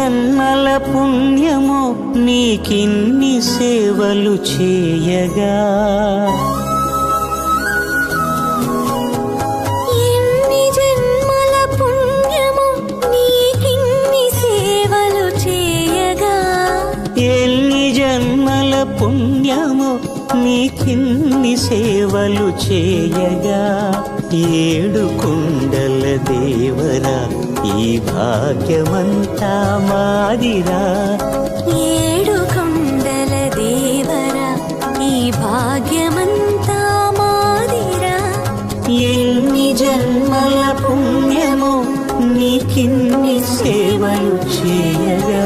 జన్మల పుణ్యమో నీకిన్ని సేవలు చేయగా, ఎన్ని జన్మల పుణ్యమో నీకిన్ని సేవలు చేయగా, ఎన్ని జన్మల పుణ్యమో నీకిన్ని సేవలు చేయగా, ఏడు కుండల దేవరా ఈ భాగ్యమంతా మాదిరా, ఏడు కొండల దేవరా ఈ భాగ్యమంతా మాదిరా, ఎన్ని జన్మల పుణ్యమో నీకిన్ని సేవలు చేయగా.